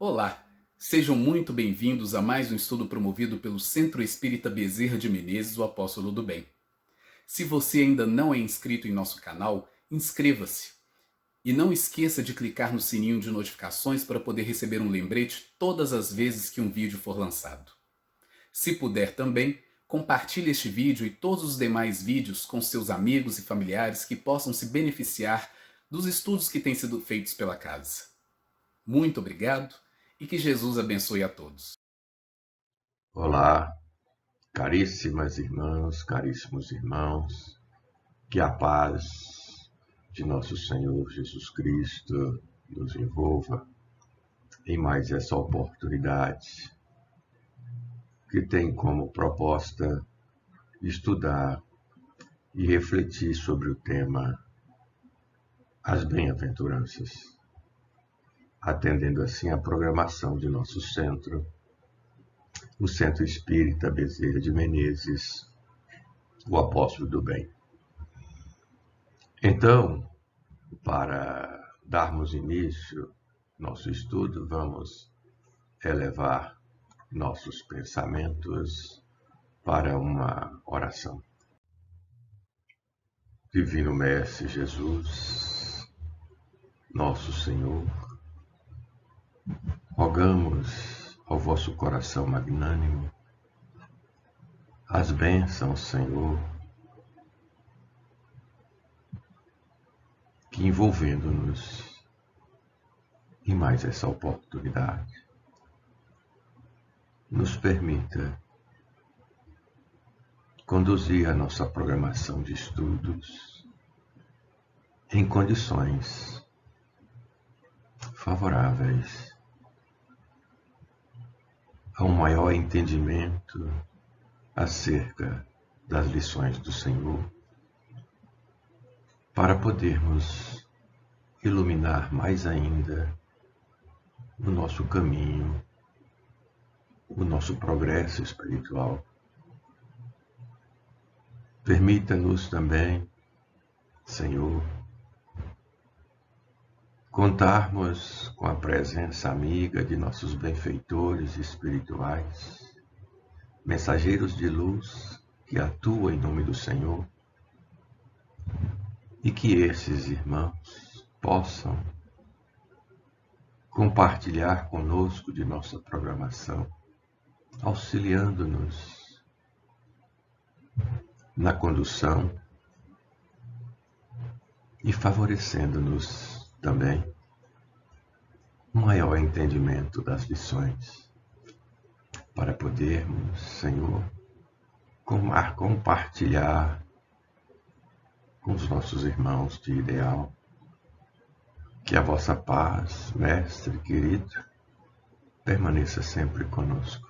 Olá, sejam muito bem-vindos a mais um estudo promovido pelo Centro Espírita Bezerra de Menezes, o Apóstolo do Bem. Se você ainda não é inscrito em nosso canal, inscreva-se. E não esqueça de clicar no sininho de notificações para poder receber um lembrete todas as vezes que um vídeo for lançado. Se puder também, compartilhe este vídeo e todos os demais vídeos com seus amigos e familiares que possam se beneficiar dos estudos que têm sido feitos pela casa. Muito obrigado e que Jesus abençoe a todos. Olá, caríssimas irmãs, caríssimos irmãos, que a paz de nosso Senhor Jesus Cristo nos envolva em mais essa oportunidade, que tem como proposta estudar e refletir sobre o tema As Bem-aventuranças, atendendo assim a programação de nosso centro, o Centro Espírita Bezerra de Menezes, o Apóstolo do Bem. Então, para darmos início ao nosso estudo, vamos elevar nossos pensamentos para uma oração. Divino Mestre Jesus, nosso Senhor, rogamos ao vosso coração magnânimo as bênçãos, Senhor, que envolvendo-nos em mais essa oportunidade, nos permita conduzir a nossa programação de estudos em condições favoráveis a um maior entendimento acerca das lições do Senhor, para podermos iluminar mais ainda o nosso caminho, o nosso progresso espiritual. Permita-nos também, Senhor, contarmos com a presença amiga de nossos benfeitores espirituais, mensageiros de luz que atuam em nome do Senhor, e que esses irmãos possam compartilhar conosco de nossa programação, auxiliando-nos na condução e favorecendo-nos também um maior entendimento das lições, para podermos, Senhor, compartilhar com os nossos irmãos de ideal. Que a vossa paz, Mestre querido, permaneça sempre conosco.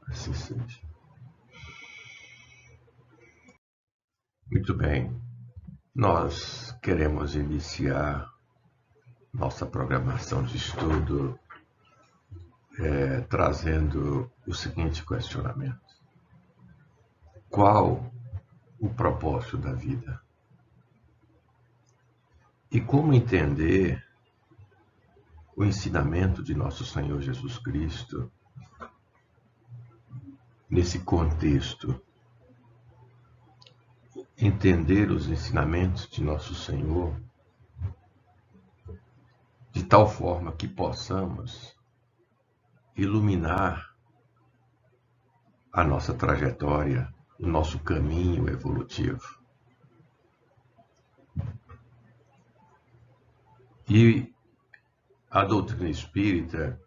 Assim seja. Muito bem, nós queremos iniciar nossa programação de estudo trazendo o seguinte questionamento: qual o propósito da vida? E como entender o ensinamento de nosso Senhor Jesus Cristo nesse contexto? Entender os ensinamentos de nosso Senhor de tal forma que possamos iluminar a nossa trajetória, o nosso caminho evolutivo. E a doutrina espírita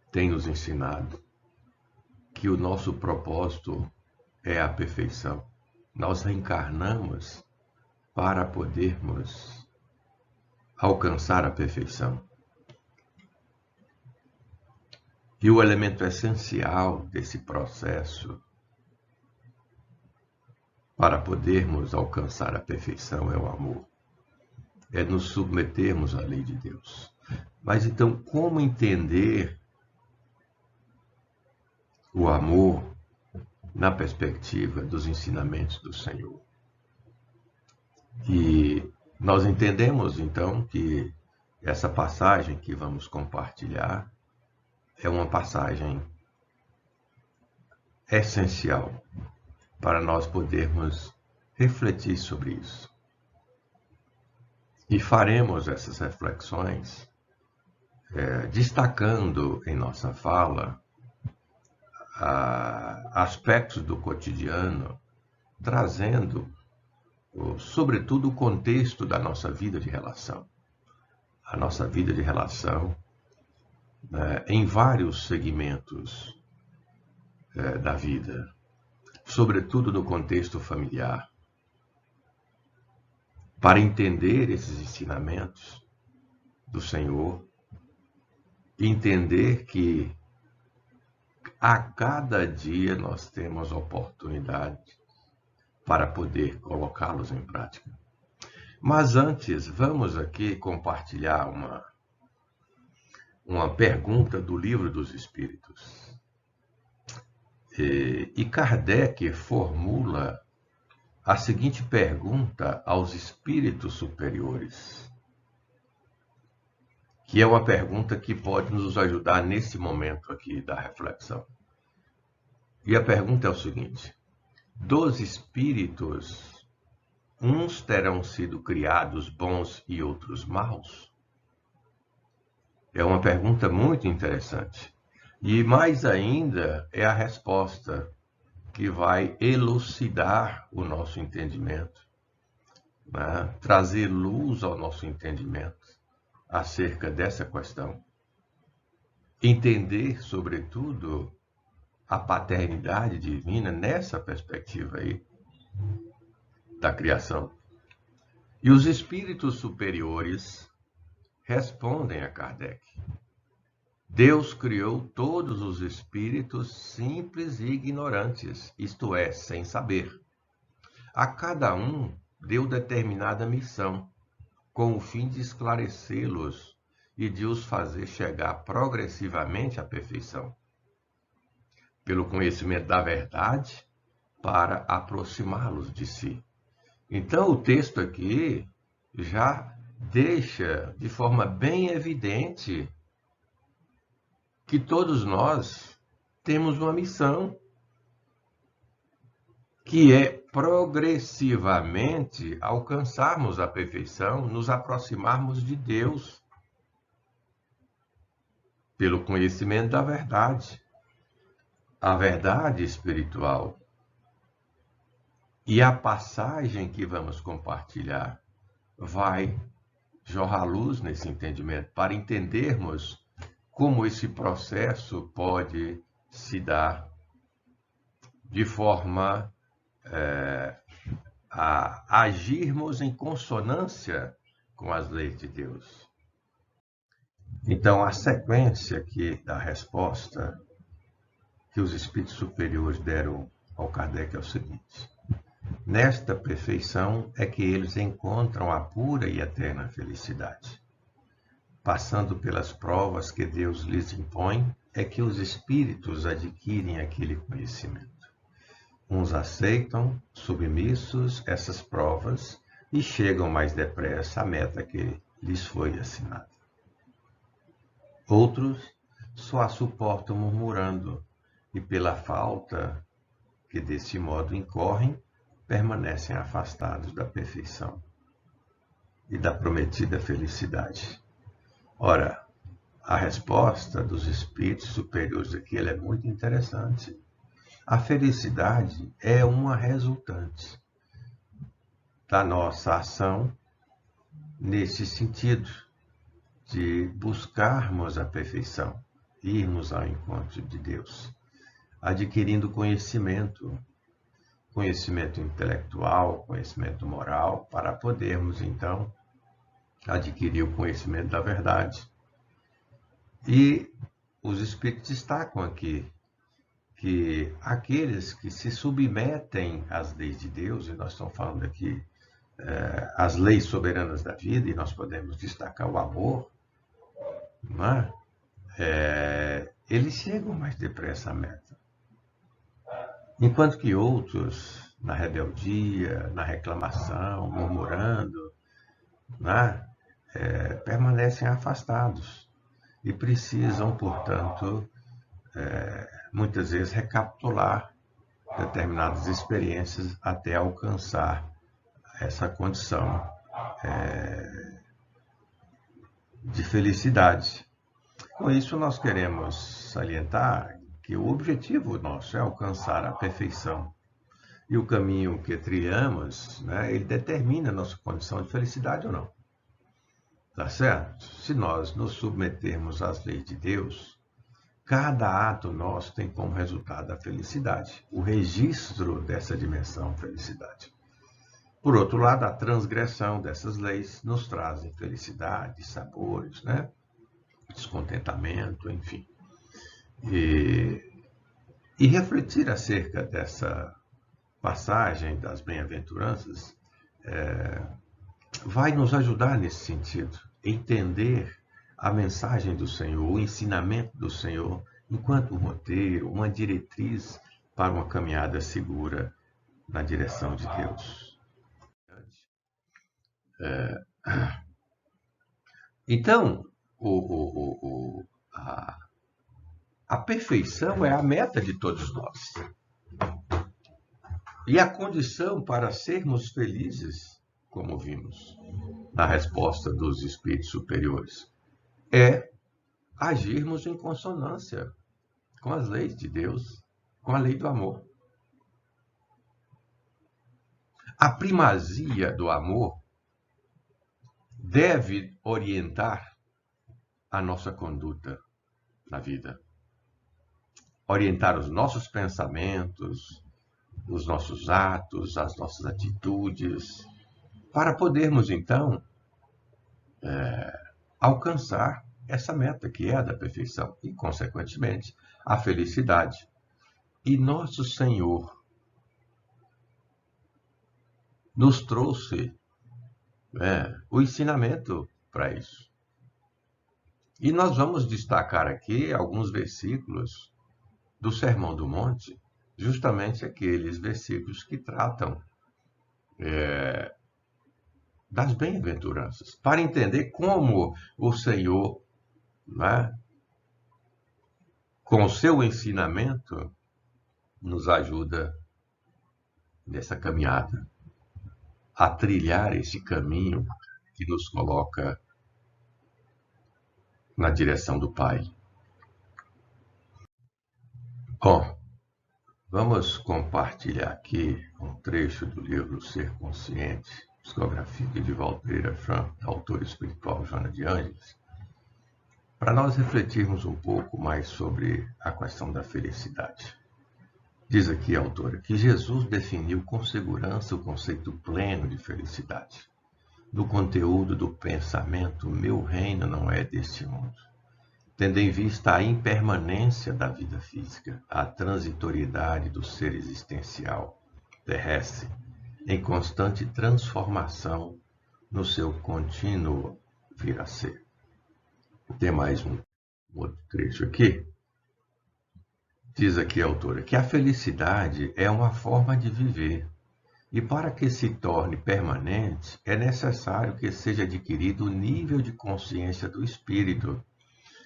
tem nos ensinado que o nosso propósito é a perfeição. Nós reencarnamos para podermos alcançar a perfeição. E o elemento essencial desse processo para podermos alcançar a perfeição é o amor. É nos submetermos à lei de Deus. Mas então, como entender o amor na perspectiva dos ensinamentos do Senhor? E nós entendemos, então, que essa passagem que vamos compartilhar é uma passagem essencial para nós podermos refletir sobre isso. E faremos essas reflexões destacando em nossa fala aspectos do cotidiano, trazendo, sobretudo, o contexto da nossa vida de relação. A nossa vida de relação em vários segmentos da vida, sobretudo no contexto familiar. Para entender esses ensinamentos do Senhor, entender que a cada dia nós temos oportunidade para poder colocá-los em prática. Mas antes, vamos aqui compartilhar uma pergunta do Livro dos Espíritos. E Kardec formula a seguinte pergunta aos espíritos superiores, que é uma pergunta que pode nos ajudar nesse momento aqui da reflexão. E a pergunta é o seguinte: dos espíritos, uns terão sido criados bons e outros maus? É uma pergunta muito interessante. E mais ainda é a resposta que vai elucidar o nosso entendimento, né? Trazer luz ao nosso entendimento acerca dessa questão. Entender, sobretudo, a paternidade divina nessa perspectiva aí da criação. E os espíritos superiores respondem a Kardec: Deus criou todos os espíritos simples e ignorantes, isto é, sem saber. A cada um deu determinada missão, com o fim de esclarecê-los e de os fazer chegar progressivamente à perfeição, pelo conhecimento da verdade, para aproximá-los de si. Então, o texto aqui já deixa de forma bem evidente que todos nós temos uma missão, que é progressivamente alcançarmos a perfeição, nos aproximarmos de Deus, pelo conhecimento da verdade, a verdade espiritual. E a passagem que vamos compartilhar vai jorrar luz nesse entendimento, para entendermos como esse processo pode se dar de forma a agirmos em consonância com as leis de Deus. Então, a sequência aqui da resposta que os espíritos superiores deram ao Kardec é o seguinte: nesta perfeição é que eles encontram a pura e eterna felicidade. Passando pelas provas que Deus lhes impõe, é que os espíritos adquirem aquele conhecimento. Uns aceitam, submissos, essas provas e chegam mais depressa à meta que lhes foi assinada. Outros só a suportam murmurando e, pela falta que desse modo incorrem, permanecem afastados da perfeição e da prometida felicidade. Ora, a resposta dos espíritos superiores aqui é muito interessante. A felicidade é uma resultante da nossa ação nesse sentido de buscarmos a perfeição, irmos ao encontro de Deus, adquirindo conhecimento intelectual, conhecimento moral, para podermos, então, adquirir o conhecimento da verdade. E os espíritos destacam aqui que aqueles que se submetem às leis de Deus, e nós estamos falando aqui as leis soberanas da vida, e nós podemos destacar o amor, não é? Eles chegam mais depressa à meta. Enquanto que outros, na rebeldia, na reclamação, murmurando, né, permanecem afastados. e precisam, portanto, muitas vezes recapitular determinadas experiências até alcançar essa condição de felicidade. Com isso, nós queremos salientar que o objetivo nosso é alcançar a perfeição. E o caminho que trilhamos, ele determina a nossa condição de felicidade ou não. Tá certo? Se nós nos submetermos às leis de Deus, cada ato nosso tem como resultado a felicidade, o registro dessa dimensão felicidade. Por outro lado, a transgressão dessas leis nos traz infelicidade, sabores, descontentamento, enfim. E refletir acerca dessa passagem das bem-aventuranças vai nos ajudar nesse sentido, entender a mensagem do Senhor, o ensinamento do Senhor, enquanto um roteiro, uma diretriz para uma caminhada segura na direção de Deus. Então, a perfeição é a meta de todos nós. E a condição para sermos felizes, como vimos na resposta dos espíritos superiores, é agirmos em consonância com as leis de Deus, com a lei do amor. A primazia do amor deve orientar a nossa conduta na vida, orientar os nossos pensamentos, os nossos atos, as nossas atitudes, para podermos, então, alcançar essa meta que é a da perfeição e, consequentemente, a felicidade. E nosso Senhor nos trouxe o ensinamento para isso. E nós vamos destacar aqui alguns versículos do Sermão do Monte, justamente aqueles versículos que tratam das bem-aventuranças, para entender como o Senhor, com o seu ensinamento, nos ajuda nessa caminhada, a trilhar esse caminho que nos coloca na direção do Pai. Bom, vamos compartilhar aqui um trecho do livro Ser Consciente, psicografia de Divaldo Pereira Franco, da autora espiritual Joana de Ângeles, para nós refletirmos um pouco mais sobre a questão da felicidade. Diz aqui a autora que Jesus definiu com segurança o conceito pleno de felicidade. No conteúdo do pensamento, meu reino não é deste mundo. Tendo em vista a impermanência da vida física, a transitoriedade do ser existencial terrestre, em constante transformação no seu contínuo vir a ser. Tem mais um outro trecho aqui. Diz aqui a autora que a felicidade é uma forma de viver e para que se torne permanente é necessário que seja adquirido o nível de consciência do espírito.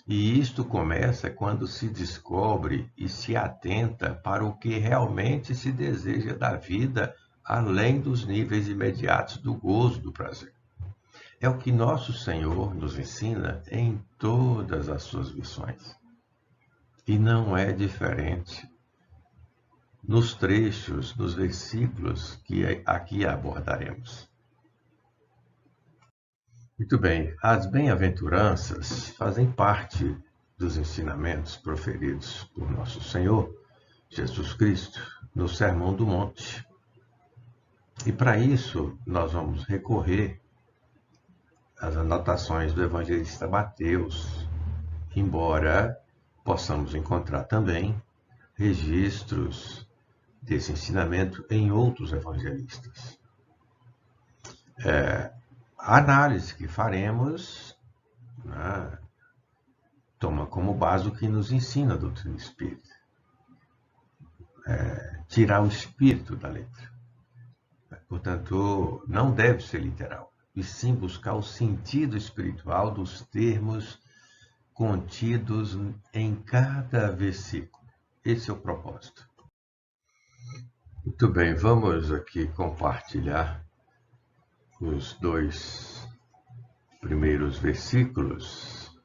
E isto começa quando se descobre e se atenta para o que realmente se deseja da vida, além dos níveis imediatos do gozo do prazer. É o que nosso Senhor nos ensina em todas as suas lições. E não é diferente nos trechos, nos versículos que aqui abordaremos. Muito bem, as bem-aventuranças fazem parte dos ensinamentos proferidos por nosso Senhor Jesus Cristo no Sermão do Monte. E para isso nós vamos recorrer às anotações do evangelista Mateus, embora possamos encontrar também registros desse ensinamento em outros evangelistas. A análise que faremos toma como base o que nos ensina a doutrina espírita. Tirar o espírito da letra. Portanto, não deve ser literal, e sim buscar o sentido espiritual dos termos contidos em cada versículo. Esse é o propósito. Muito bem, vamos aqui compartilhar os 2 primeiros versículos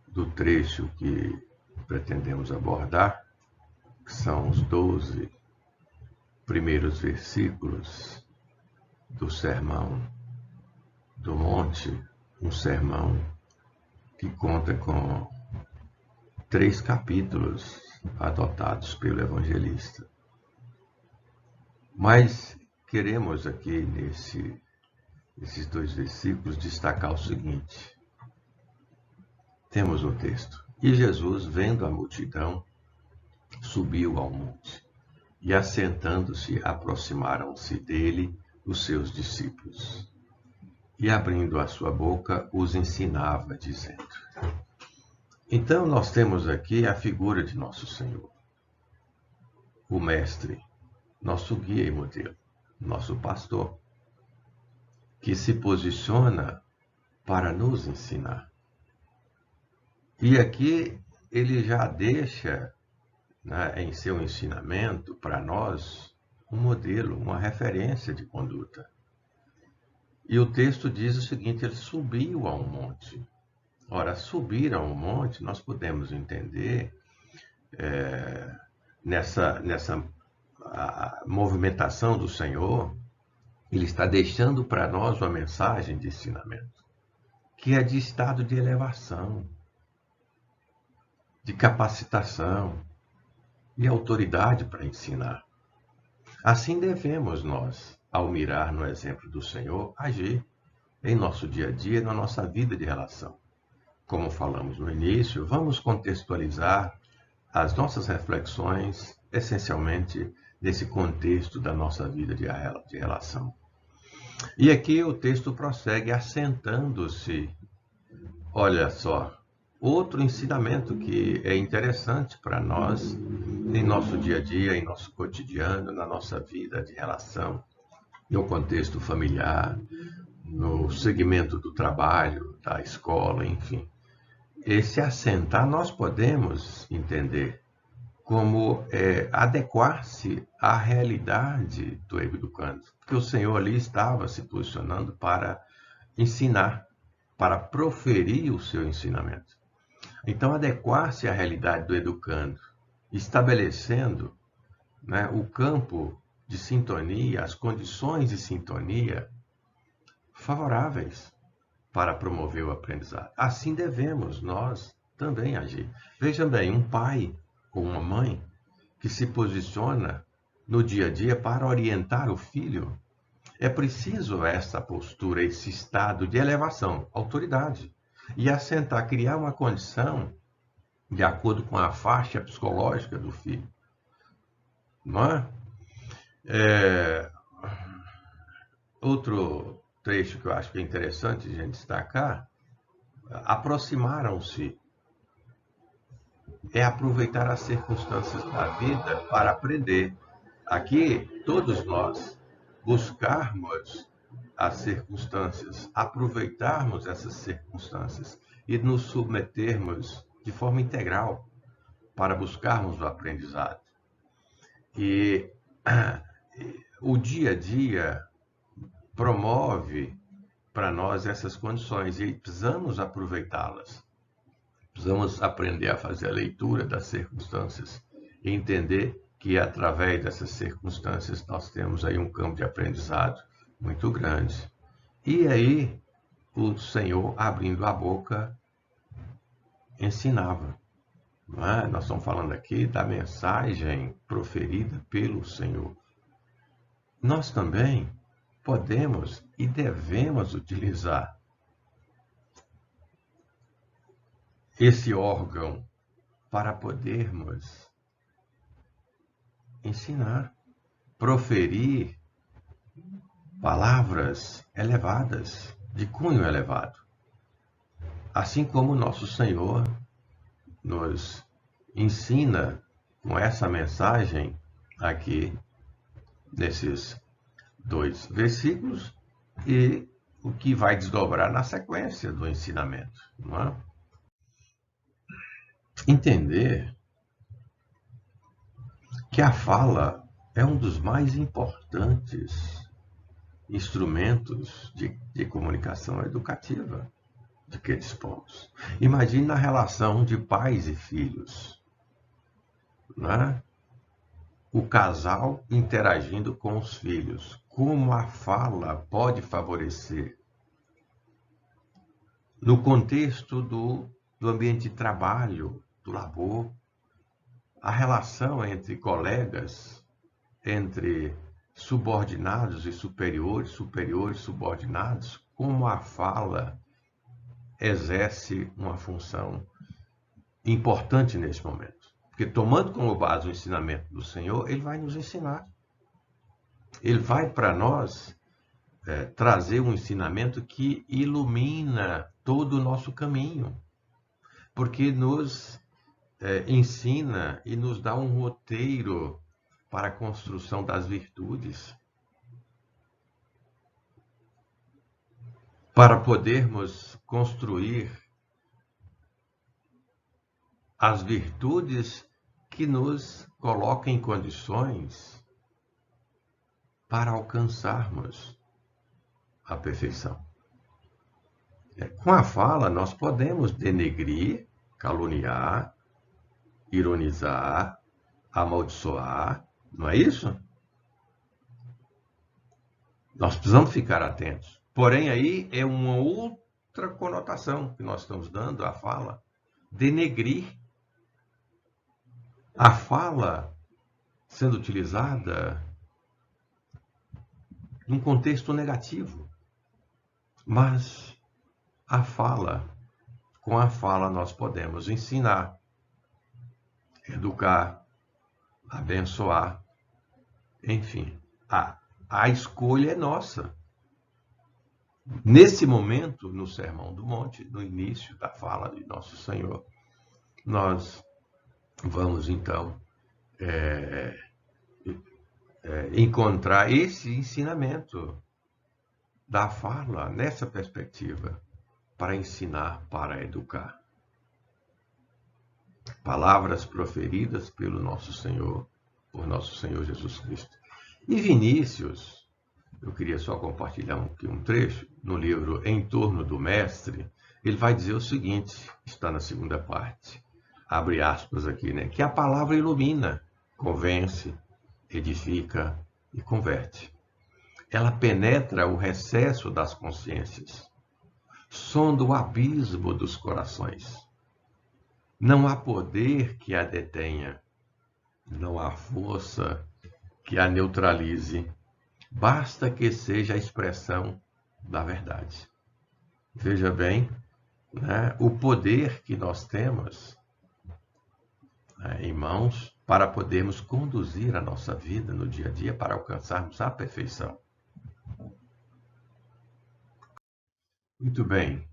do trecho que pretendemos abordar, que são os 12 primeiros versículos do Sermão do Monte, um sermão que conta com 3 capítulos adotados pelo evangelista. Mas queremos aqui, nesses 2 versículos, destacar o seguinte. Temos um texto. E Jesus, vendo a multidão, subiu ao monte, e assentando-se, aproximaram-se dele os seus discípulos. E abrindo a sua boca, os ensinava, dizendo. Então, nós temos aqui a figura de nosso Senhor, o Mestre, nosso guia e modelo, nosso pastor, que se posiciona para nos ensinar. E aqui ele já deixa, né, em seu ensinamento para nós um modelo, uma referência de conduta. E o texto diz o seguinte: ele subiu a um monte. Ora, subir a um monte, nós podemos entender nessa a movimentação do Senhor, ele está deixando para nós uma mensagem de ensinamento, que é de estado de elevação, de capacitação e autoridade para ensinar. Assim devemos nós, ao mirar no exemplo do Senhor, agir em nosso dia a dia, na nossa vida de relação. Como falamos no início, vamos contextualizar as nossas reflexões, essencialmente, nesse contexto da nossa vida de relação. E aqui o texto prossegue assentando-se. Olha só, outro ensinamento que é interessante para nós, em nosso dia a dia, em nosso cotidiano, na nossa vida de relação, no contexto familiar, no segmento do trabalho, da escola, enfim. Esse assentar nós podemos entender como adequar-se à realidade do educando, porque o Senhor ali estava se posicionando para ensinar, para proferir o seu ensinamento. Então, adequar-se à realidade do educando, estabelecendo, né, o campo de sintonia, as condições de sintonia favoráveis para promover o aprendizado. Assim devemos nós também agir. Vejam bem, um pai ou uma mãe que se posiciona no dia a dia para orientar o filho, é preciso essa postura, esse estado de elevação, autoridade, e assentar, criar uma condição de acordo com a faixa psicológica do filho. Não é? Outro trecho que eu acho que é interessante a gente destacar, aproximaram-se, é aproveitar as circunstâncias da vida para aprender. Aqui, todos nós buscarmos as circunstâncias, aproveitarmos essas circunstâncias e nos submetermos de forma integral para buscarmos o aprendizado. E o dia a dia promove para nós essas condições e precisamos aproveitá-las. Precisamos aprender a fazer a leitura das circunstâncias e entender que através dessas circunstâncias nós temos aí um campo de aprendizado muito grande. E aí o Senhor, abrindo a boca, ensinava. Não é? Nós estamos falando aqui da mensagem proferida pelo Senhor. Nós também podemos e devemos utilizar esse órgão para podermos ensinar, proferir palavras elevadas, de cunho elevado. Assim como nosso Senhor nos ensina com essa mensagem aqui, nesses 2 versículos, e o que vai desdobrar na sequência do ensinamento. Não é? entender que a fala é um dos mais importantes instrumentos de comunicação educativa de que dispomos. Imagine a relação de pais e filhos, né? O casal interagindo com os filhos. Como a fala pode favorecer no contexto do ambiente de trabalho, do labor, a relação entre colegas, entre subordinados e superiores, superiores e subordinados, como a fala exerce uma função importante nesse momento. Porque tomando como base o ensinamento do Senhor, Ele vai nos ensinar. Ele vai para nós trazer um ensinamento que ilumina todo o nosso caminho. Porque nos ensina e nos dá um roteiro para a construção das virtudes. Para podermos construir as virtudes que nos colocam em condições para alcançarmos a perfeição. Com a fala, nós podemos denegrir, caluniar, ironizar, amaldiçoar, não é isso? Nós precisamos ficar atentos. Porém, aí é uma outra conotação que nós estamos dando à fala. Denegrir. A fala sendo utilizada num contexto negativo. Mas com a fala nós podemos ensinar, educar, abençoar, enfim, a escolha é nossa. Nesse momento, no Sermão do Monte, no início da fala de Nosso Senhor, nós vamos então encontrar esse ensinamento da fala nessa perspectiva, para ensinar, para educar. Palavras proferidas pelo nosso Senhor, por nosso Senhor Jesus Cristo. E Vinícius, eu queria só compartilhar aqui um trecho, no livro Em Torno do Mestre, ele vai dizer o seguinte, está na segunda parte, abre aspas aqui, né? Que a palavra ilumina, convence, edifica e converte. Ela penetra o recesso das consciências, sonda o abismo dos corações. Não há poder que a detenha, não há força que a neutralize, basta que seja a expressão da verdade. Veja bem, né, o poder que nós temos em mãos para podermos conduzir a nossa vida no dia a dia para alcançarmos a perfeição. Muito bem.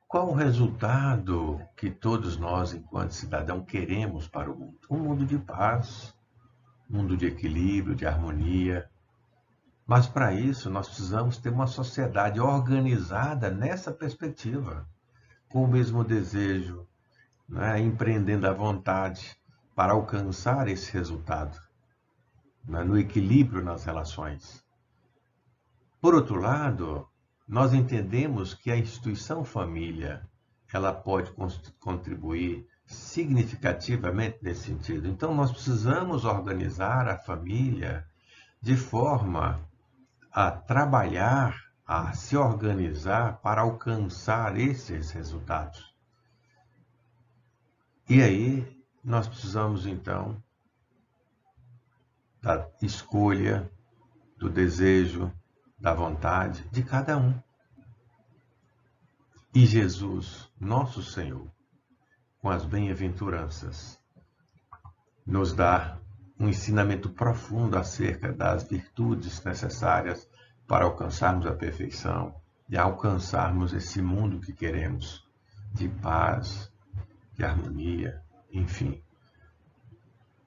Qual o resultado que todos nós, enquanto cidadãos, queremos para o mundo? Um mundo de paz, um mundo de equilíbrio, de harmonia. Mas para isso nós precisamos ter uma sociedade organizada nessa perspectiva, com o mesmo desejo, né, empreendendo à vontade para alcançar esse resultado, né, no equilíbrio nas relações. Por outro lado, nós entendemos que a instituição família ela pode contribuir significativamente nesse sentido. Então, nós precisamos organizar a família de forma a trabalhar, a se organizar para alcançar esses resultados. E aí, nós precisamos, então, da escolha, do desejo, da vontade de cada um. E Jesus, nosso Senhor, com as bem-aventuranças, nos dá um ensinamento profundo acerca das virtudes necessárias para alcançarmos a perfeição e alcançarmos esse mundo que queremos, de paz, de harmonia, enfim.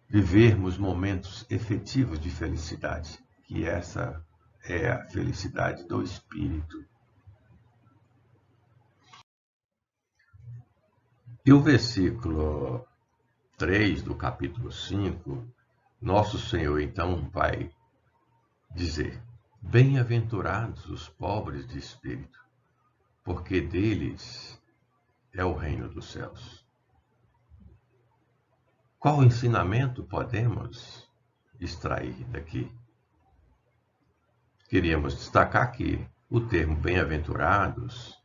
Vivermos momentos efetivos de felicidade, que essa é a felicidade do Espírito. E o versículo 3 do capítulo 5, nosso Senhor então vai dizer: bem-aventurados os pobres de espírito, porque deles é o reino dos céus. Qual ensinamento podemos extrair daqui? Queríamos destacar que o termo bem-aventurados,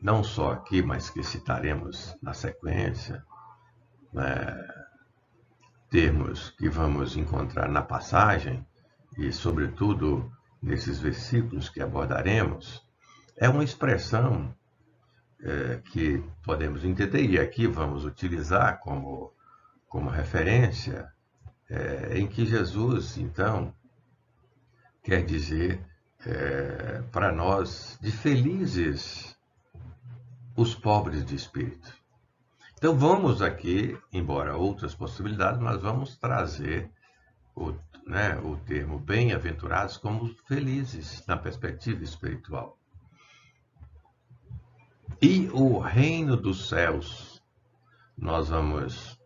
não só aqui, mas que citaremos na sequência, termos que vamos encontrar na passagem, e sobretudo nesses versículos que abordaremos, é uma expressão que podemos entender, e aqui vamos utilizar como referência, em que Jesus, então, quer dizer para nós de felizes os pobres de espírito. Então vamos aqui, embora outras possibilidades, mas vamos trazer o termo bem-aventurados como felizes na perspectiva espiritual. E o reino dos céus, nós vamos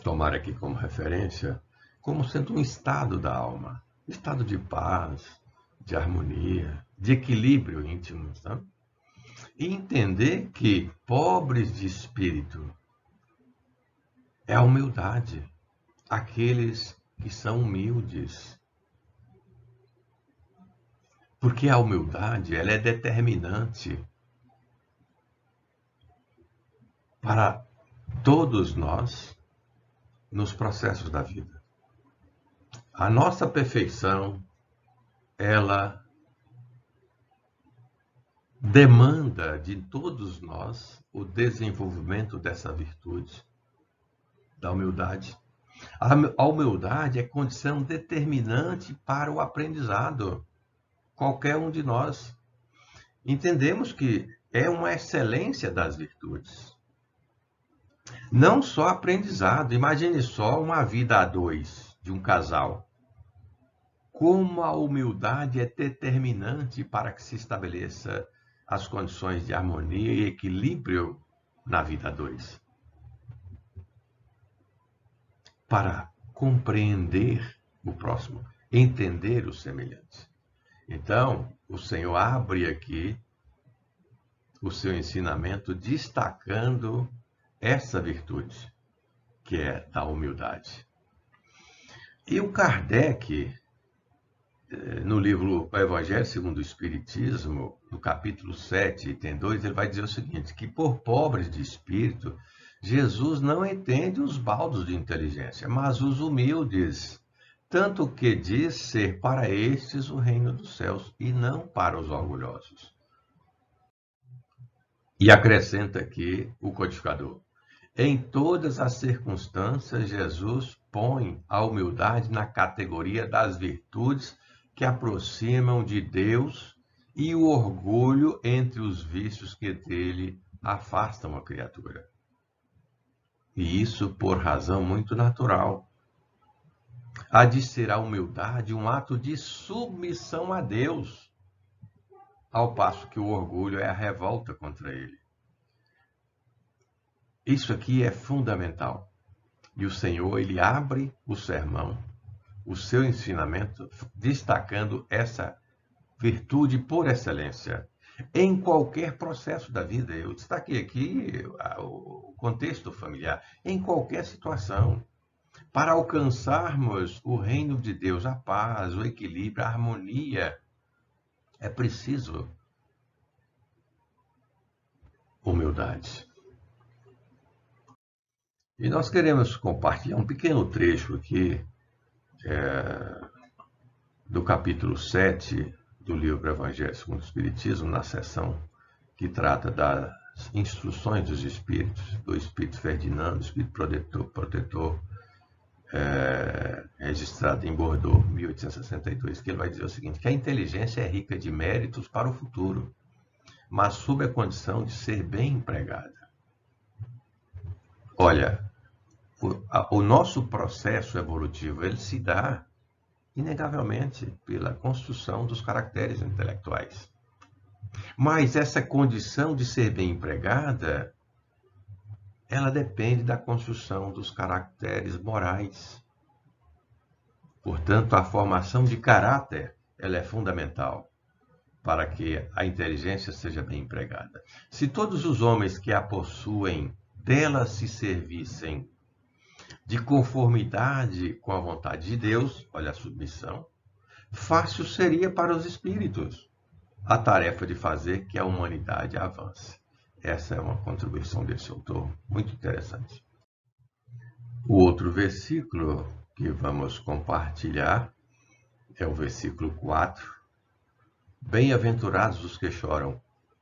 tomar aqui como referência, como sendo um estado da alma, estado de paz, de harmonia, de equilíbrio íntimo, tá? E entender que pobres de espírito é a humildade, aqueles que são humildes. Porque a humildade, ela é determinante para todos nós nos processos da vida. A nossa perfeição, ela demanda de todos nós o desenvolvimento dessa virtude, da humildade. A humildade é condição determinante para o aprendizado. Qualquer um de nós. Entendemos que é uma excelência das virtudes. Não só aprendizado. Imagine só uma vida a dois de um casal. Como a humildade é determinante para que se estabeleça as condições de harmonia e equilíbrio na vida a dois. Para compreender o próximo, entender os semelhantes. Então, o Senhor abre aqui o seu ensinamento destacando essa virtude, que é da humildade. E o Kardec, no livro O Evangelho segundo o Espiritismo, no capítulo 7, item 2, ele vai dizer o seguinte, que por pobres de espírito, Jesus não entende os baldos de inteligência, mas os humildes, tanto que diz ser para estes o reino dos céus, e não para os orgulhosos. E acrescenta aqui o codificador. Em todas as circunstâncias, Jesus põe a humildade na categoria das virtudes que aproximam de Deus e o orgulho entre os vícios que dele afastam a criatura. E isso por razão muito natural. Há de ser a humildade um ato de submissão a Deus, ao passo que o orgulho é a revolta contra ele. Isso aqui é fundamental. E o Senhor, ele abre o sermão, o seu ensinamento, destacando essa virtude por excelência. Em qualquer processo da vida, eu destaquei aqui o contexto familiar, em qualquer situação. Para alcançarmos o reino de Deus, a paz, o equilíbrio, a harmonia, é preciso humildade. E nós queremos compartilhar um pequeno trecho aqui do capítulo 7 do livro Evangelho segundo o Espiritismo, na seção que trata das instruções dos espíritos, do espírito Ferdinando, espírito protetor, registrado em Bordeaux, 1862, que ele vai dizer o seguinte, que a inteligência é rica de méritos para o futuro, mas sob a condição de ser bem empregada. Olha, o nosso processo evolutivo, ele se dá, inegavelmente, pela construção dos caracteres intelectuais. Mas essa condição de ser bem empregada ela depende da construção dos caracteres morais. Portanto, a formação de caráter, ela é fundamental para que a inteligência seja bem empregada. Se todos os homens que a possuem dela se servissem de conformidade com a vontade de Deus, olha a submissão, fácil seria para os espíritos a tarefa de fazer que a humanidade avance. Essa é uma contribuição desse autor muito interessante. O outro versículo que vamos compartilhar é o versículo 4. Bem-aventurados os que choram,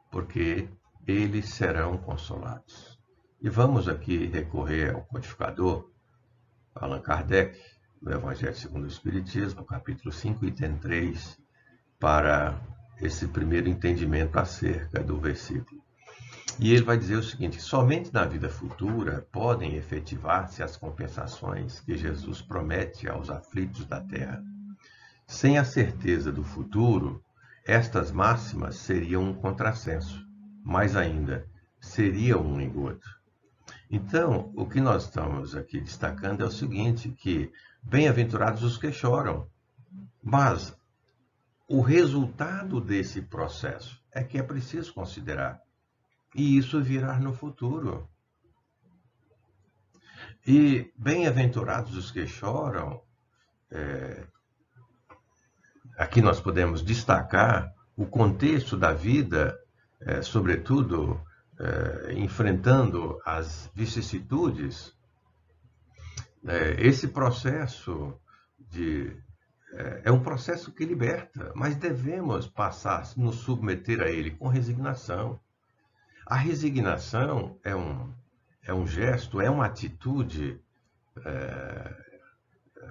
porque eles serão consolados. E vamos aqui recorrer ao codificador Allan Kardec, do Evangelho segundo o Espiritismo, capítulo 5, item 3, para esse primeiro entendimento acerca do versículo. E ele vai dizer o seguinte: somente na vida futura podem efetivar-se as compensações que Jesus promete aos aflitos da terra. Sem a certeza do futuro, estas máximas seriam um contrassenso, mais ainda, seriam um engodo. Então, o que nós estamos aqui destacando é o seguinte, que bem-aventurados os que choram, mas o resultado desse processo é que é preciso considerar, e isso virá no futuro. E bem-aventurados os que choram, aqui nós podemos destacar o contexto da vida, sobretudo enfrentando as vicissitudes. Esse processo é um processo que liberta, mas devemos nos submeter a ele com resignação. A resignação é um gesto, é uma atitude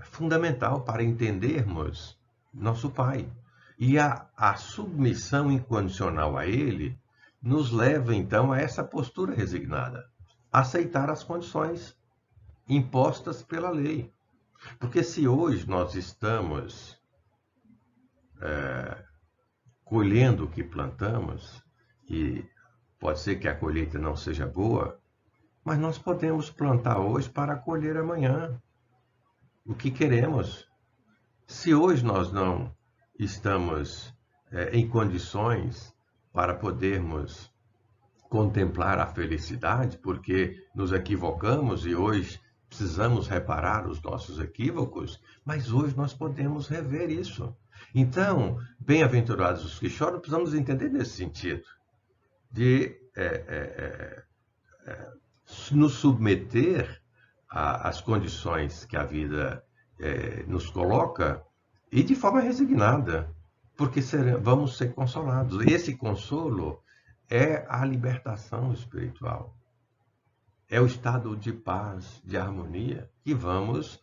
fundamental para entendermos nosso Pai. E a submissão incondicional a Ele nos leva, então, a essa postura resignada, aceitar as condições impostas pela lei. Porque se hoje nós estamos colhendo o que plantamos, e pode ser que a colheita não seja boa, mas nós podemos plantar hoje para colher amanhã o que queremos. Se hoje nós não estamos em condições para podermos contemplar a felicidade, porque nos equivocamos e hoje precisamos reparar os nossos equívocos, mas hoje nós podemos rever isso. Então, bem-aventurados os que choram, precisamos entender nesse sentido, de nos submeter às condições que a vida nos coloca e de forma resignada, porque vamos ser consolados. Esse consolo é a libertação espiritual. É o estado de paz, de harmonia, que vamos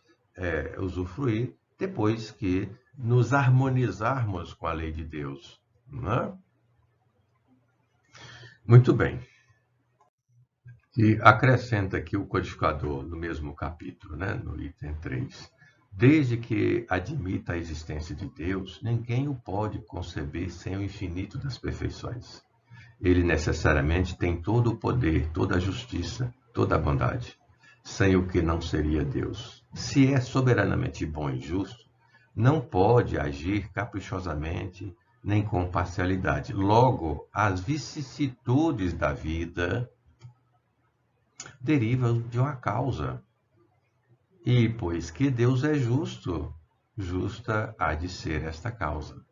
usufruir depois que nos harmonizarmos com a lei de Deus. Não é? Muito bem. E acrescenta aqui o codificador no mesmo capítulo, né, no item 3. Desde que admita a existência de Deus, ninguém o pode conceber sem o infinito das perfeições. Ele necessariamente tem todo o poder, toda a justiça, toda a bondade, sem o que não seria Deus. Se é soberanamente bom e justo, não pode agir caprichosamente nem com parcialidade. Logo, as vicissitudes da vida derivam de uma causa. E, pois que Deus é justo, justa há de ser esta causa.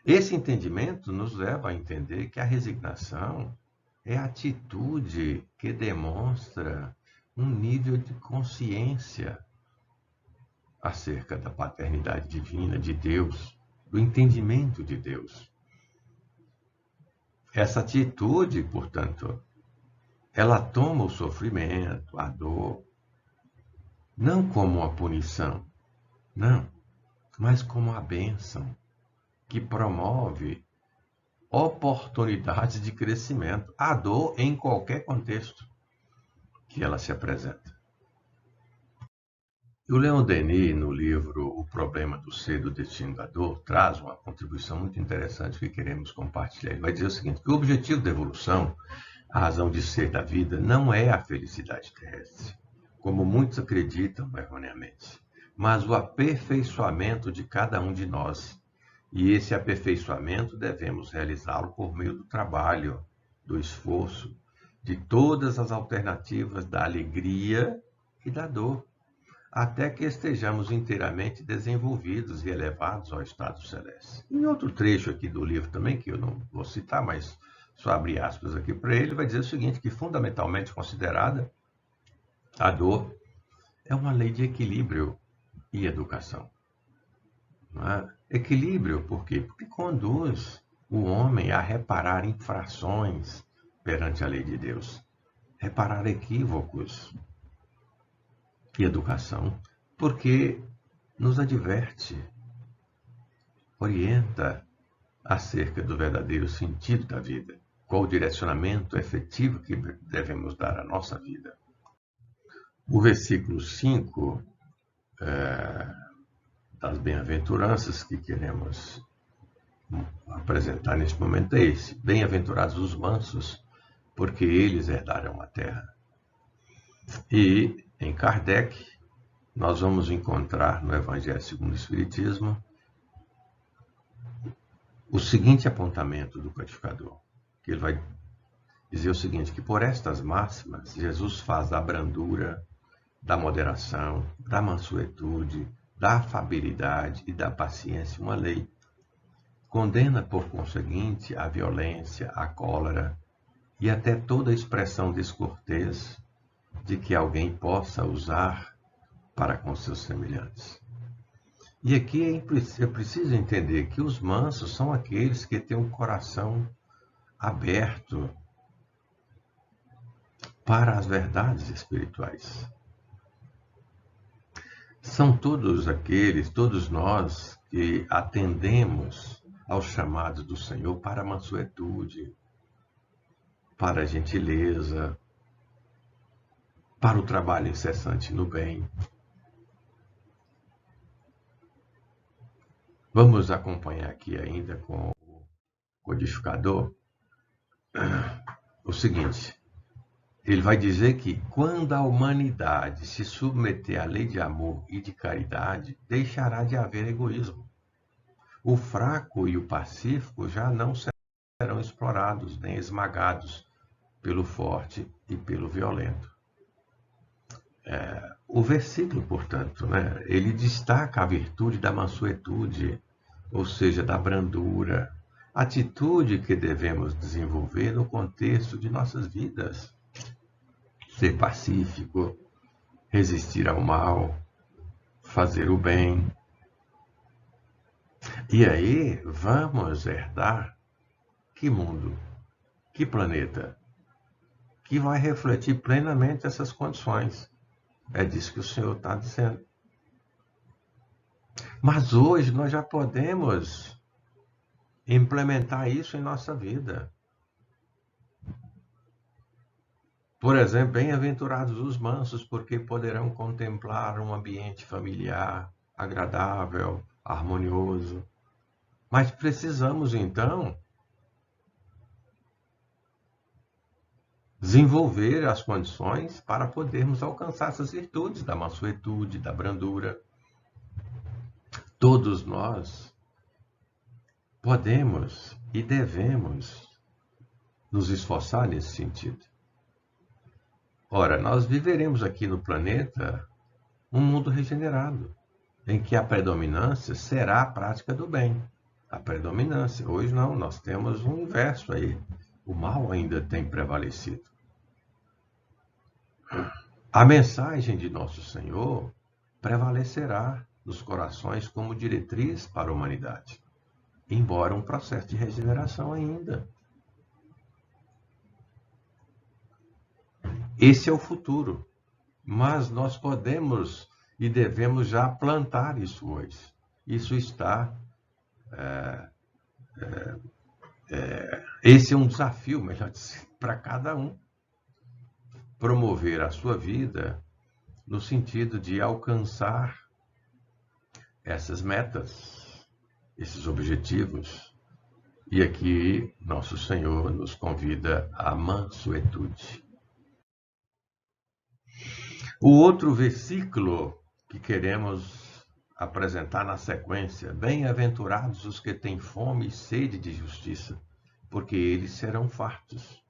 Esse entendimento nos leva a entender que a resignação é a atitude que demonstra um nível de consciência acerca da paternidade divina de Deus, do entendimento de Deus. Essa atitude, portanto, ela toma o sofrimento, a dor, não como uma punição, não, mas como a bênção que promove oportunidades de crescimento, a dor em qualquer contexto que ela se apresenta. O Leon Denis, no livro O Problema do Ser e do Destino da Dor, traz uma contribuição muito interessante que queremos compartilhar. Ele vai dizer o seguinte, que o objetivo da evolução, a razão de ser da vida não é a felicidade terrestre, como muitos acreditam erroneamente, mas o aperfeiçoamento de cada um de nós. E esse aperfeiçoamento devemos realizá-lo por meio do trabalho, do esforço, de todas as alternativas da alegria e da dor, até que estejamos inteiramente desenvolvidos e elevados ao estado celeste. Em outro trecho aqui do livro também, que eu não vou citar, mas só abrir aspas aqui para ele, vai dizer o seguinte, que fundamentalmente considerada, a dor é uma lei de equilíbrio e educação. Não é? Equilíbrio, por quê? Porque conduz o homem a reparar infrações perante a lei de Deus, reparar equívocos. E educação, porque nos adverte, orienta acerca do verdadeiro sentido da vida, qual o direcionamento efetivo que devemos dar à nossa vida. O versículo 5 das bem-aventuranças que queremos apresentar neste momento é esse: bem-aventurados os mansos, porque eles herdarão a terra. E em Kardec, nós vamos encontrar no Evangelho segundo o Espiritismo o seguinte apontamento do codificador, que ele vai dizer o seguinte, que por estas máximas, Jesus faz da brandura, da moderação, da mansuetude, da afabilidade e da paciência uma lei. Condena, por conseguinte, a violência, a cólera e até toda expressão descortês de que alguém possa usar para com seus semelhantes. E aqui é preciso entender que os mansos são aqueles que têm um coração aberto para as verdades espirituais. São todos aqueles, todos nós, que atendemos aos chamados do Senhor para a mansuetude, para a gentileza, para o trabalho incessante no bem. Vamos acompanhar aqui ainda com o codificador o seguinte. Ele vai dizer que quando a humanidade se submeter à lei de amor e de caridade, deixará de haver egoísmo. O fraco e o pacífico já não serão explorados nem esmagados pelo forte e pelo violento. O versículo, portanto, ele destaca a virtude da mansuetude, ou seja, da brandura, atitude que devemos desenvolver no contexto de nossas vidas. Ser pacífico, resistir ao mal, fazer o bem. E aí vamos herdar que mundo, que planeta, que vai refletir plenamente essas condições. É disso que o Senhor está dizendo. Mas hoje nós já podemos implementar isso em nossa vida. Por exemplo, bem-aventurados os mansos, porque poderão contemplar um ambiente familiar, agradável, harmonioso. Mas precisamos, então, desenvolver as condições para podermos alcançar essas virtudes da mansuetude, da brandura. Todos nós podemos e devemos nos esforçar nesse sentido. Ora, nós viveremos aqui no planeta um mundo regenerado, em que a predominância será a prática do bem. A predominância. Hoje não, nós temos um inverso aí. O mal ainda tem prevalecido. A mensagem de nosso Senhor prevalecerá nos corações como diretriz para a humanidade, embora um processo de regeneração ainda. Esse é o futuro, mas nós podemos e devemos já plantar isso hoje. Isso está... esse é um desafio, melhor dizer, para cada um. Promover a sua vida no sentido de alcançar essas metas, esses objetivos, E aqui nosso Senhor nos convida à mansuetude. O outro versículo que queremos apresentar na sequência: bem-aventurados os que têm fome e sede de justiça, porque eles serão fartos.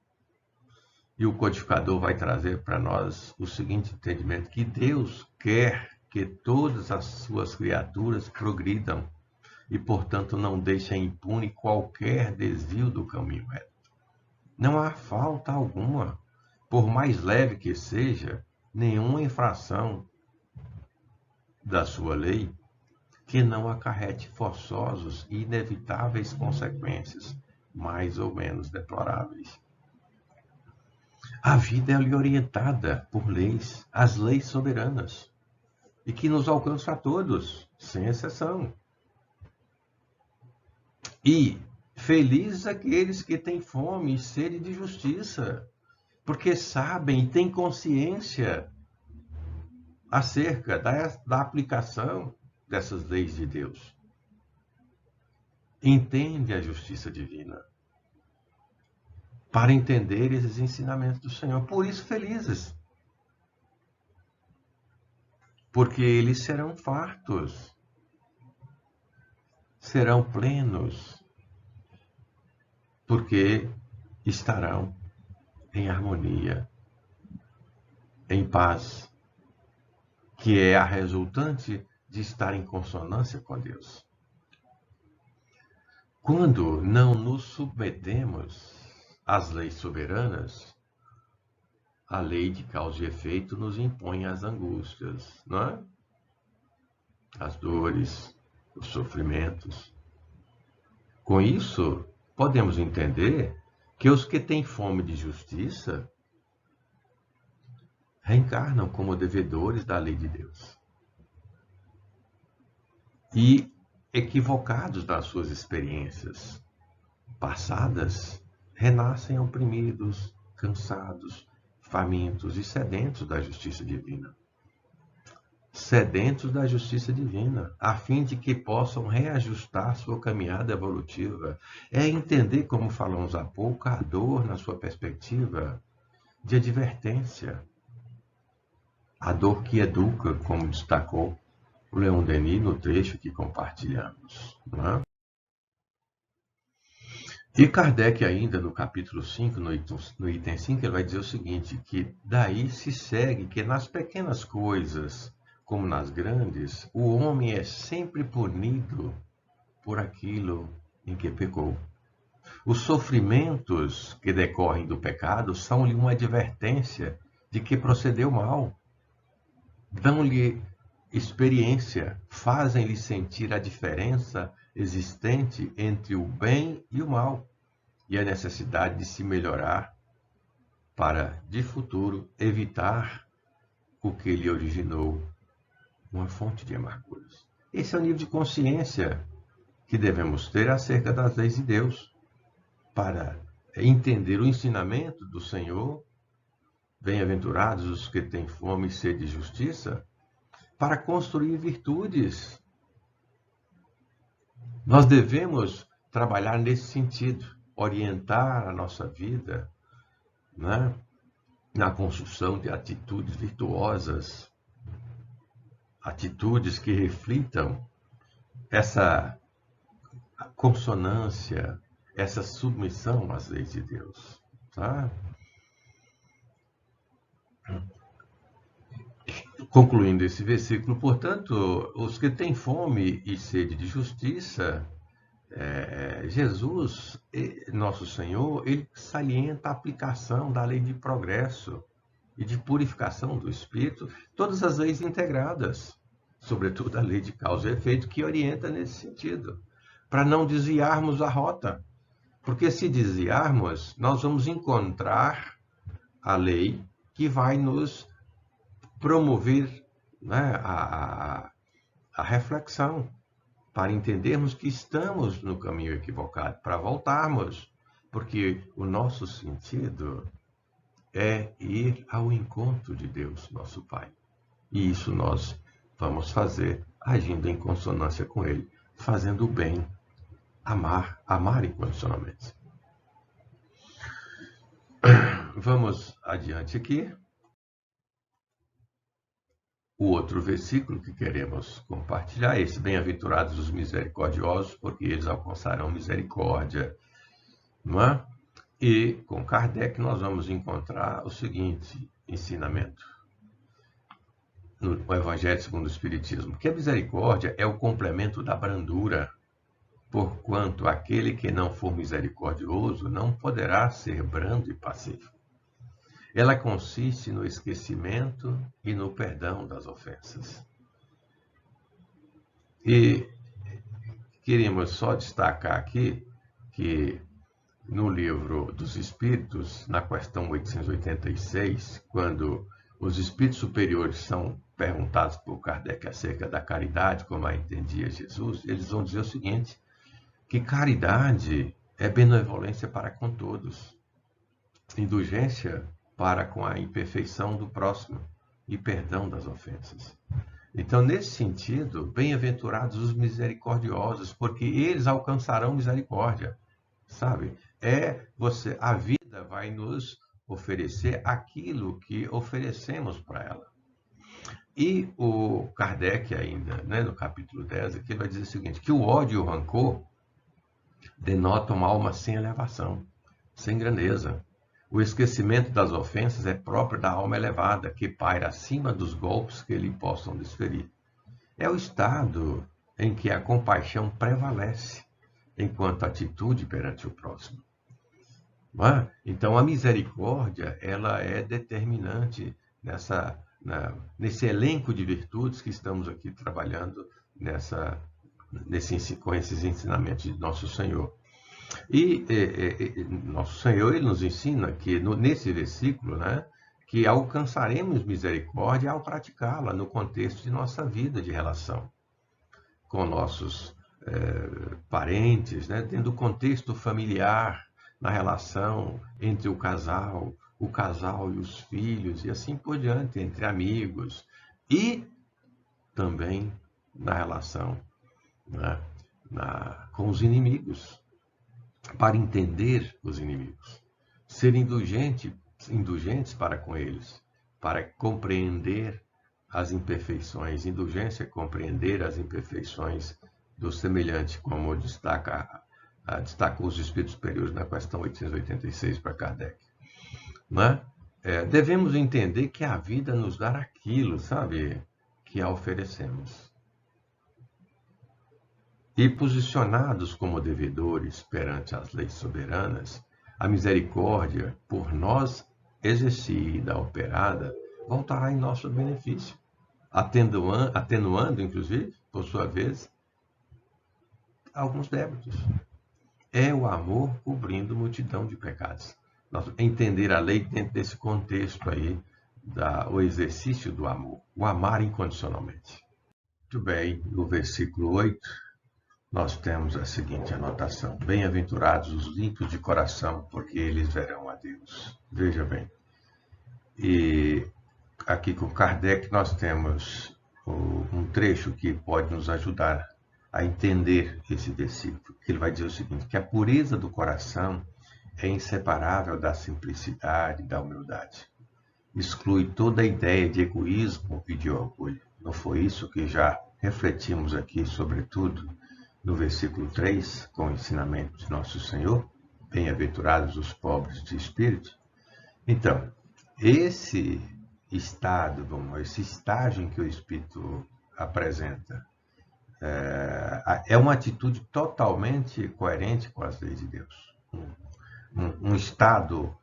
E o codificador vai trazer para nós o seguinte entendimento: que Deus quer que todas as suas criaturas progridam e, portanto, não deixem impune qualquer desvio do caminho reto. Não há falta alguma, por mais leve que seja, nenhuma infração da sua lei que não acarrete forçosos e inevitáveis consequências, mais ou menos deploráveis. A vida é orientada por leis, as leis soberanas, e que nos alcançam a todos, sem exceção. E felizes aqueles que têm fome e sede de justiça, porque sabem e têm consciência acerca da aplicação dessas leis de Deus. Entende a justiça divina para entender esses ensinamentos do Senhor. Por isso, felizes. Porque eles serão fartos, serão plenos, porque estarão em harmonia, em paz, que é a resultante de estar em consonância com Deus. Quando não nos submetemos às leis soberanas, a lei de causa e efeito nos impõe as angústias, não é? As dores, os sofrimentos. Com isso, podemos entender que os que têm fome de justiça reencarnam como devedores da lei de Deus. E, equivocados nas suas experiências passadas, renascem oprimidos, cansados, famintos e sedentos da justiça divina. Sedentos da justiça divina, a fim de que possam reajustar sua caminhada evolutiva. É entender, como falamos há pouco, a dor na sua perspectiva de advertência. A dor que educa, como destacou o Leon Denis no trecho que compartilhamos. Não é? E Kardec ainda no capítulo 5, no item 5, ele vai dizer o seguinte, que daí se segue que nas pequenas coisas, como nas grandes, o homem é sempre punido por aquilo em que pecou. Os sofrimentos que decorrem do pecado são-lhe uma advertência de que procedeu mal. Dão-lhe experiência, fazem-lhe sentir a diferença existente entre o bem e o mal e a necessidade de se melhorar para, de futuro, evitar o que lhe originou uma fonte de amarguras. Esse é o nível de consciência que devemos ter acerca das leis de Deus para entender o ensinamento do Senhor. Bem-aventurados os que têm fome e sede de justiça, para construir virtudes. Nós devemos trabalhar nesse sentido, orientar a nossa vida, né, na construção de atitudes virtuosas, atitudes que reflitam essa consonância, essa submissão às leis de Deus. Tá? Concluindo esse versículo, portanto, os que têm fome e sede de justiça, Jesus, nosso Senhor, ele salienta a aplicação da lei de progresso e de purificação do espírito, todas as leis integradas, sobretudo a lei de causa e efeito, que orienta nesse sentido, para não desviarmos a rota. Porque se desviarmos, nós vamos encontrar a lei que vai nos promover, né, a reflexão, para entendermos que estamos no caminho equivocado, para voltarmos, porque o nosso sentido é ir ao encontro de Deus, nosso Pai. E isso nós vamos fazer agindo em consonância com Ele, fazendo o bem amar incondicionalmente. Vamos adiante aqui. O outro versículo que queremos compartilhar é esse: bem-aventurados os misericordiosos, porque eles alcançarão misericórdia. Não é? E com Kardec nós vamos encontrar o seguinte ensinamento no Evangelho segundo o Espiritismo, que a misericórdia é o complemento da brandura, porquanto aquele que não for misericordioso não poderá ser brando e pacífico. Ela consiste no esquecimento e no perdão das ofensas. E queríamos só destacar aqui que no Livro dos Espíritos, na questão 886, quando os espíritos superiores são perguntados por Kardec acerca da caridade, como a entendia Jesus, eles vão dizer o seguinte, que caridade é benevolência para com todos, indulgência para com a imperfeição do próximo e perdão das ofensas. Então, nesse sentido, bem-aventurados os misericordiosos, porque eles alcançarão misericórdia, sabe? A vida vai nos oferecer aquilo que oferecemos para ela. E o Kardec ainda, né, no capítulo 10, aqui vai dizer o seguinte, que o ódio e o rancor denotam uma alma sem elevação, sem grandeza. O esquecimento das ofensas é próprio da alma elevada, que paira acima dos golpes que lhe possam desferir. É o estado em que a compaixão prevalece, enquanto atitude perante o próximo. Então, a misericórdia ela é determinante nesse elenco de virtudes que estamos aqui trabalhando com esses ensinamentos de Nosso Senhor. E Nosso Senhor ele nos ensina que nesse versículo, né, que alcançaremos misericórdia ao praticá-la no contexto de nossa vida de relação com nossos parentes, né, dentro do contexto familiar, na relação entre o casal e os filhos, e assim por diante, entre amigos, e também na relação, né, com os inimigos, para entender os inimigos, ser indulgentes para com eles, para compreender as imperfeições. Indulgência é compreender as imperfeições do semelhante, como destacou os espíritos superiores na questão 886 para Kardec. Né? Devemos entender que a vida nos dá aquilo, sabe, que a oferecemos. E posicionados como devedores perante as leis soberanas, a misericórdia, por nós exercida, operada, voltará em nosso benefício, atenuando, inclusive, por sua vez, alguns débitos. É o amor cobrindo multidão de pecados. Entender a lei dentro desse contexto aí, o exercício do amor, o amar incondicionalmente. Muito bem, no versículo 8, nós temos a seguinte anotação: bem-aventurados os limpos de coração, porque eles verão a Deus. Veja bem, e aqui com Kardec nós temos um trecho que pode nos ajudar a entender esse versículo, que ele vai dizer o seguinte, que a pureza do coração é inseparável da simplicidade e da humildade. Exclui toda a ideia de egoísmo e de orgulho. Não foi isso que já refletimos aqui, sobretudo, no versículo 3, com o ensinamento de Nosso Senhor, bem-aventurados os pobres de espírito? Então, esse estágio em que o Espírito apresenta, é uma atitude totalmente coerente com as leis de Deus. Um estado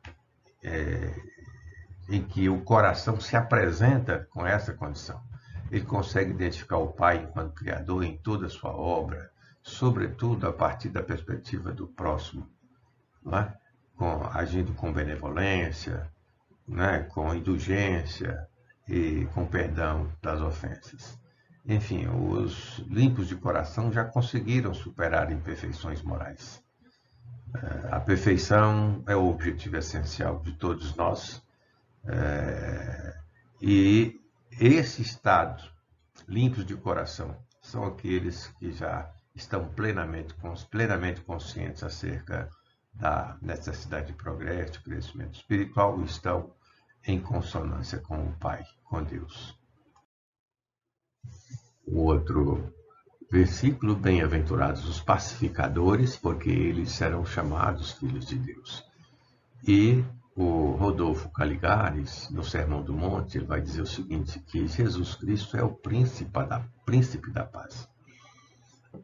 em que o coração se apresenta com essa condição. Ele consegue identificar o Pai enquanto Criador em toda a sua obra, sobretudo a partir da perspectiva do próximo, né? Agindo com benevolência, né? Com indulgência e com perdão das ofensas. Enfim, os limpos de coração já conseguiram superar imperfeições morais. A perfeição é o objetivo essencial de todos nós. E esse estado, limpos de coração, são aqueles que já estão plenamente conscientes acerca da necessidade de progresso, de crescimento espiritual, estão em consonância com o Pai, com Deus. O outro versículo, bem-aventurados os pacificadores, porque eles serão chamados filhos de Deus. E o Rodolfo Caligares, no Sermão do Monte, ele vai dizer o seguinte, que Jesus Cristo é o príncipe da paz.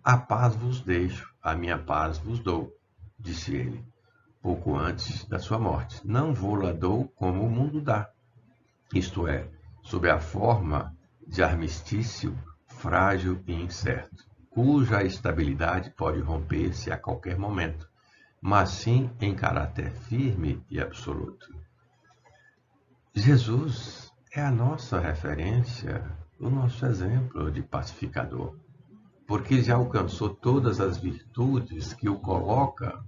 A paz vos deixo, a minha paz vos dou, disse ele, pouco antes da sua morte. Não vou-la dou como o mundo dá, isto é, sob a forma de armistício frágil e incerto, cuja estabilidade pode romper-se a qualquer momento, mas sim em caráter firme e absoluto. Jesus é a nossa referência, o nosso exemplo de pacificador, porque já alcançou todas as virtudes que o coloca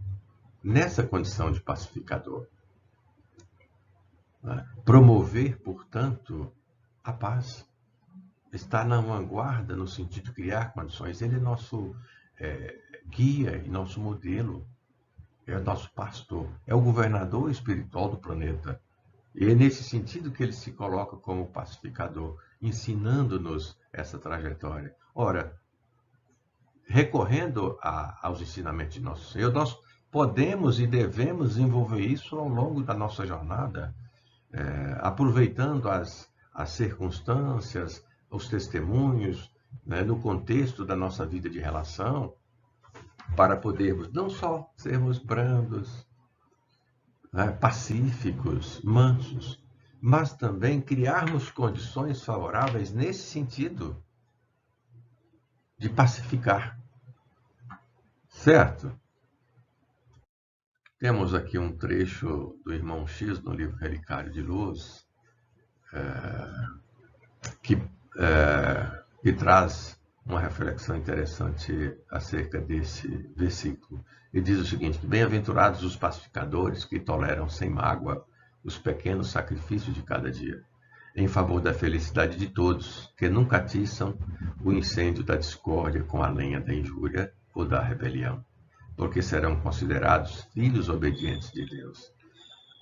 nessa condição de pacificador. Promover, portanto, a paz. Está na vanguarda no sentido de criar condições. Ele é nosso guia e nosso modelo. É o nosso pastor. É o governador espiritual do planeta. E é nesse sentido que ele se coloca como pacificador, ensinando-nos essa trajetória. Ora, recorrendo aos ensinamentos de nosso Senhor, nós podemos e devemos desenvolver isso ao longo da nossa jornada, aproveitando as circunstâncias, os testemunhos, no contexto da nossa vida de relação, para podermos não só sermos brandos, pacíficos, mansos, mas também criarmos condições favoráveis nesse sentido de pacificar. Certo? Temos aqui um trecho do Irmão X no livro Relicário de Luz, que traz uma reflexão interessante acerca desse versículo. Ele diz o seguinte: bem-aventurados os pacificadores que toleram sem mágoa os pequenos sacrifícios de cada dia, em favor da felicidade de todos, que nunca atiçam o incêndio da discórdia com a lenha da injúria ou da rebelião, porque serão considerados filhos obedientes de Deus.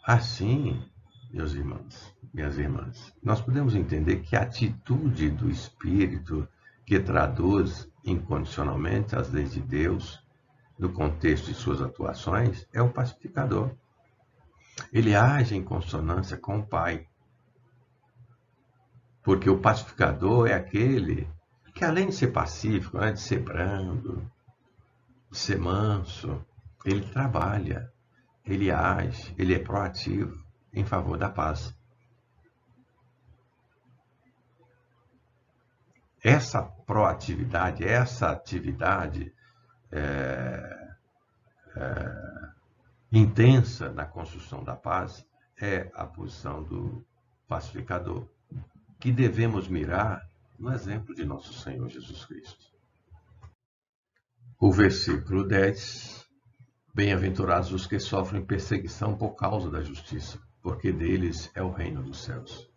Assim, meus irmãos, minhas irmãs, nós podemos entender que a atitude do Espírito que traduz incondicionalmente as leis de Deus no contexto de suas atuações é o pacificador. Ele age em consonância com o Pai. Porque o pacificador é aquele que, além de ser pacífico, de ser brando, de ser manso, ele trabalha, ele age, ele é proativo em favor da paz. Essa proatividade, essa atividade intensa na construção da paz é a posição do pacificador, que devemos mirar no exemplo de nosso Senhor Jesus Cristo. O versículo 10, bem-aventurados os que sofrem perseguição por causa da justiça, porque deles é o reino dos céus.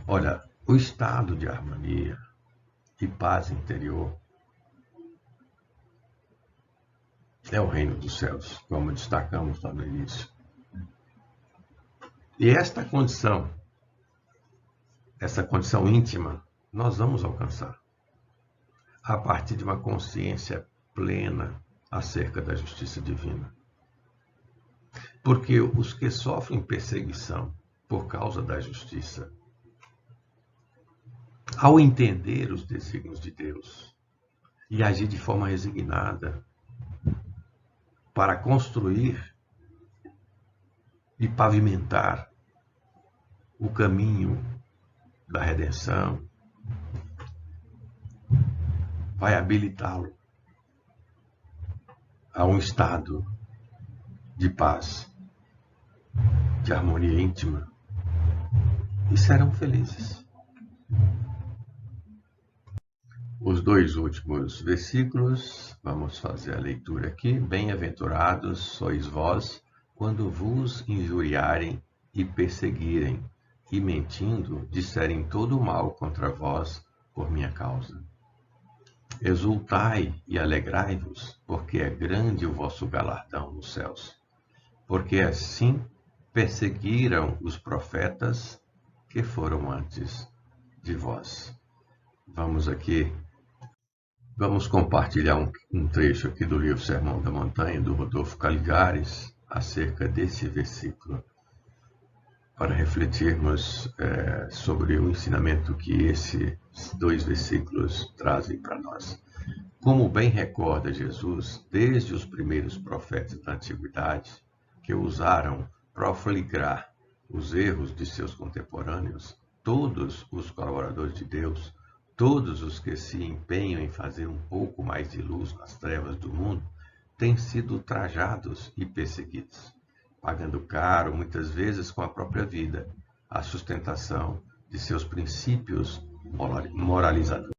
Olha, o estado de harmonia e paz interior é o reino dos céus, como destacamos lá no início. E essa condição íntima, nós vamos alcançar a partir de uma consciência plena acerca da justiça divina. Porque os que sofrem perseguição por causa da justiça, ao entender os desígnios de Deus e agir de forma resignada para construir e pavimentar o caminho da redenção, vai habilitá-lo a um estado de paz, de harmonia íntima, e serão felizes. Os dois últimos versículos, vamos fazer a leitura aqui. Bem-aventurados sois vós quando vos injuriarem e perseguirem, e mentindo disserem todo o mal contra vós por minha causa. Exultai e alegrai-vos, porque é grande o vosso galardão nos céus. Porque assim perseguiram os profetas que foram antes de vós. Vamos compartilhar um trecho aqui do livro Sermão da Montanha, do Rodolfo Caligares, acerca desse versículo, para refletirmos sobre o ensinamento que esses dois versículos trazem para nós. Como bem recorda Jesus, desde os primeiros profetas da antiguidade, que usaram para flagrar os erros de seus contemporâneos, todos os colaboradores de Deus, todos os que se empenham em fazer um pouco mais de luz nas trevas do mundo, têm sido ultrajados e perseguidos, pagando caro, muitas vezes com a própria vida, a sustentação de seus princípios moralizadores.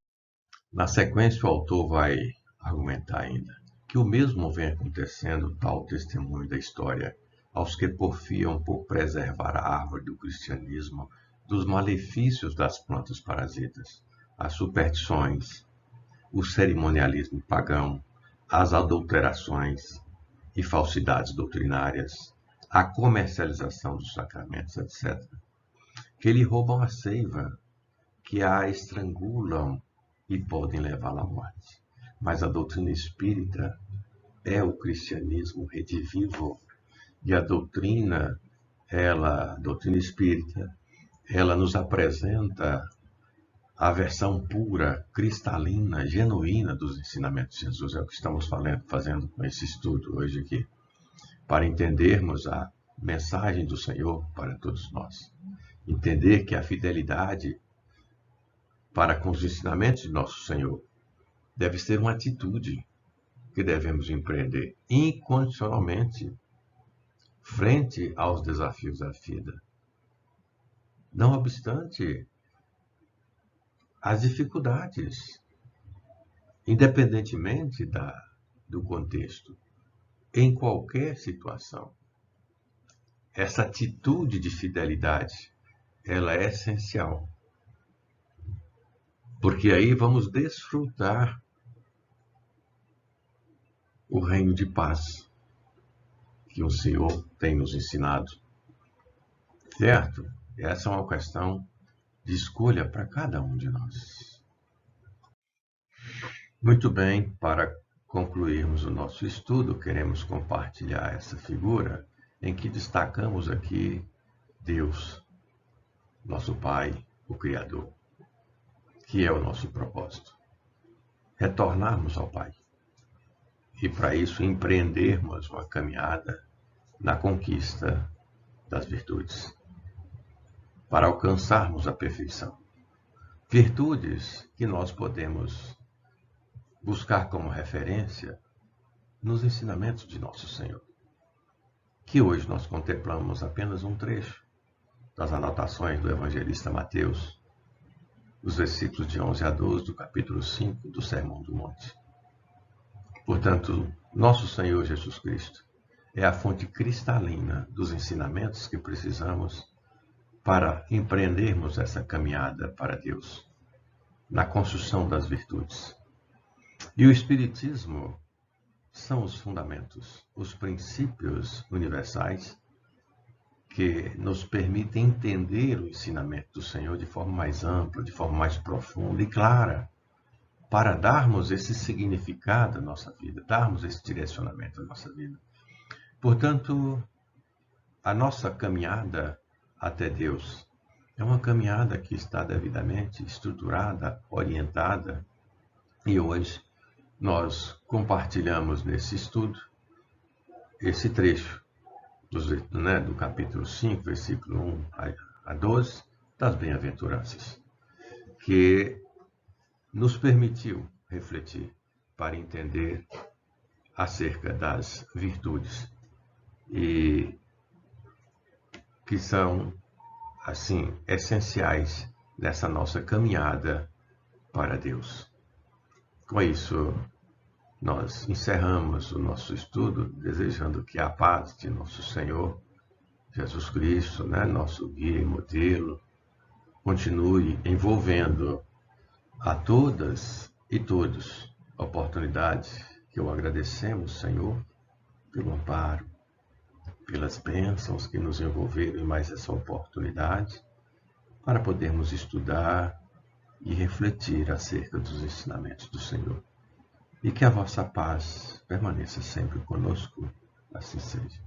Na sequência, o autor vai argumentar ainda que o mesmo vem acontecendo, tal testemunho da história, aos que porfiam por preservar a árvore do cristianismo dos malefícios das plantas parasitas, as superstições, o cerimonialismo pagão, as adulterações e falsidades doutrinárias, a comercialização dos sacramentos, etc., que lhe roubam a seiva, que a estrangulam e podem levá-la à morte. Mas a doutrina espírita é o cristianismo redivivo, e a doutrina espírita, ela nos apresenta a versão pura, cristalina, genuína dos ensinamentos de Jesus. É o que estamos fazendo com esse estudo hoje aqui, para entendermos a mensagem do Senhor para todos nós. Entender que a fidelidade para com os ensinamentos de nosso Senhor deve ser uma atitude que devemos empreender incondicionalmente frente aos desafios da vida. Não obstante as dificuldades, independentemente do contexto, em qualquer situação. Essa atitude de fidelidade, ela é essencial. Porque aí vamos desfrutar o reino de paz que o Senhor tem nos ensinado. Certo? Essa é uma questão de escolha para cada um de nós. Muito bem, para concluirmos o nosso estudo, queremos compartilhar essa figura em que destacamos aqui Deus, nosso Pai, o Criador, que é o nosso propósito. Retornarmos ao Pai. E para isso empreendermos uma caminhada na conquista das virtudes, para alcançarmos a perfeição. Virtudes que nós podemos buscar como referência nos ensinamentos de nosso Senhor, que hoje nós contemplamos apenas um trecho das anotações do evangelista Mateus, os versículos de 11 a 12 do capítulo 5 do Sermão do Monte. Portanto, nosso Senhor Jesus Cristo é a fonte cristalina dos ensinamentos que precisamos para empreendermos essa caminhada para Deus, na construção das virtudes. E o Espiritismo são os fundamentos, os princípios universais que nos permitem entender o ensinamento do Senhor de forma mais ampla, de forma mais profunda e clara, para darmos esse significado à nossa vida, darmos esse direcionamento à nossa vida. Portanto, a nossa caminhada até Deus é uma caminhada que está devidamente estruturada, orientada, e hoje nós compartilhamos nesse estudo esse trecho do capítulo 5, versículo 1 a 12, das bem-aventuranças, que nos permitiu refletir para entender acerca das virtudes e que são, assim, essenciais nessa nossa caminhada para Deus. Com isso, nós encerramos o nosso estudo desejando que a paz de nosso Senhor Jesus Cristo, nosso guia e modelo, continue envolvendo a todas e todos, oportunidades que eu agradecemos, Senhor, pelo amparo, pelas bênçãos que nos envolveram em mais essa oportunidade, para podermos estudar e refletir acerca dos ensinamentos do Senhor. E que a vossa paz permaneça sempre conosco, assim seja.